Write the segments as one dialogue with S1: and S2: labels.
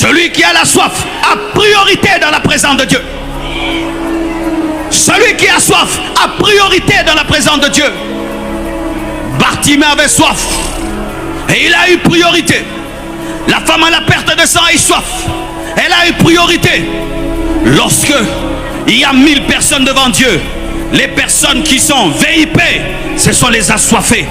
S1: Celui qui a la soif a priorité dans la présence de Dieu. Celui qui a soif a priorité dans la présence de Dieu. Bartimée avait soif et il a eu priorité. La femme à la perte de sang a eu soif. Elle a eu priorité. Lorsque il y a 1000 personnes devant Dieu, les personnes qui sont VIP, ce sont les assoiffés.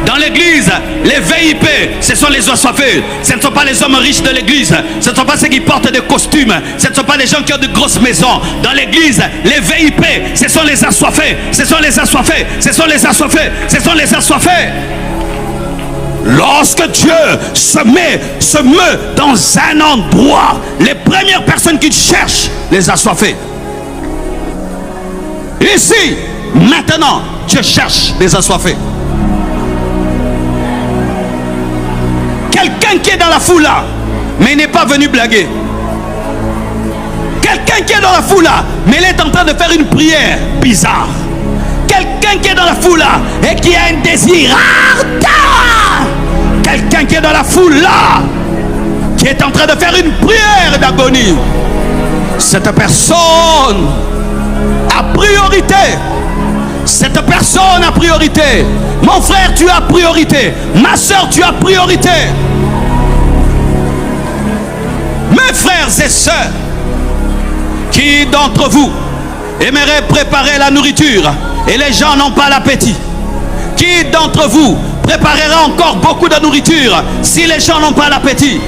S1: Dans l'église, les VIP, ce sont les assoiffés. Ce ne sont pas les hommes riches de l'église. Ce ne sont pas ceux qui portent des costumes. Ce ne sont pas les gens qui ont de grosses maisons. Dans l'église, les VIP, ce sont les assoiffés. Ce sont les assoiffés. Ce sont les assoiffés. Ce sont les assoiffés. Lorsque Dieu se meut dans un endroit, les premières personnes qui cherchent, les assoiffés. Ici, maintenant, Dieu cherche les assoiffés. Quelqu'un qui est dans la foule là, mais il n'est pas venu blaguer. Quelqu'un qui est dans la foule là, mais il est en train de faire une prière bizarre. Quelqu'un qui est dans la foule là et qui a un désir ardent. Quelqu'un qui est dans la foule là, qui est en train de faire une prière d'agonie. Cette personne a priorité. Cette personne a priorité. Mon frère, tu as priorité. Ma soeur, tu as priorité. Mes frères et sœurs, qui d'entre vous aimerait préparer la nourriture et les gens n'ont pas l'appétit? Qui d'entre vous préparera encore beaucoup de nourriture si les gens n'ont pas l'appétit?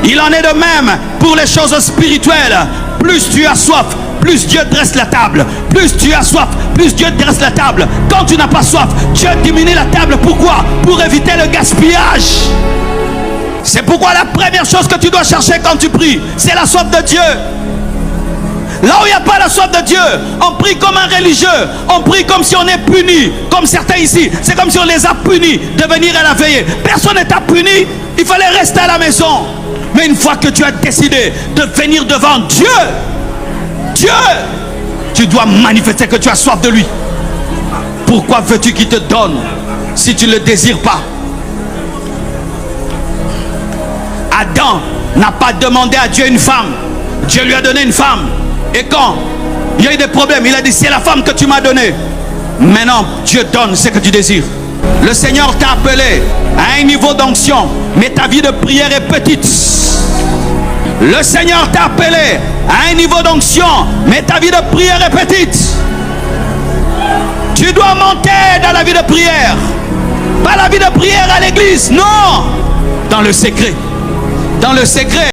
S1: Il en est de même pour les choses spirituelles. Plus tu as soif, plus Dieu dresse la table. Plus tu as soif, plus Dieu dresse la table. Quand tu n'as pas soif, Dieu diminue la table. Pourquoi? Pour éviter le gaspillage. C'est pourquoi la première chose que tu dois chercher quand tu pries, c'est la soif de Dieu. Là où il n'y a pas la soif de Dieu, on prie comme un religieux. On prie comme si on est puni. Comme certains ici, c'est comme si on les a punis de venir à la veillée. Personne ne t'a puni, il fallait rester à la maison. Mais une fois que tu as décidé de venir devant Dieu, tu dois manifester que tu as soif de lui. Pourquoi veux-tu qu'il te donne si tu ne le désires pas? Adam n'a pas demandé à Dieu une femme. Dieu lui a donné une femme. Et quand il y a eu des problèmes, il a dit, c'est la femme que tu m'as donnée. Maintenant, Dieu donne ce que tu désires. Le Seigneur t'a appelé à un niveau d'onction, mais ta vie de prière est petite. Le Seigneur t'a appelé à un niveau d'onction, mais ta vie de prière est petite. Tu dois monter dans la vie de prière. Pas la vie de prière à l'église, non. Dans le secret. Dans le secret.